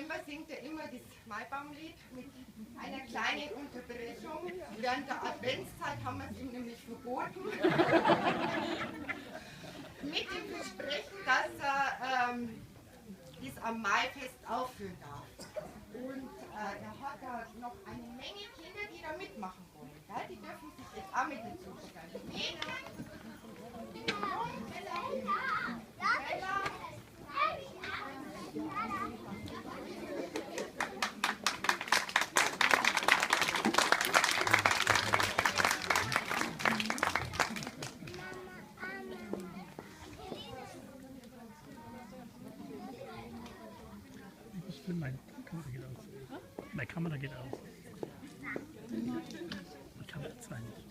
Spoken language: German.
September singt er immer das Maibaumlied mit einer kleinen Unterbrechung. Während der Adventszeit haben wir es ihm nämlich verboten. Mit dem Versprechen, dass er das am Maifest aufführen darf. Und er hat da noch eine Menge Kinder, die da mitmachen wollen. Gell? Die dürfen sich jetzt auch mit dazu beteiligen. Meine Kamera geht aus. Die Kamera 2 nicht.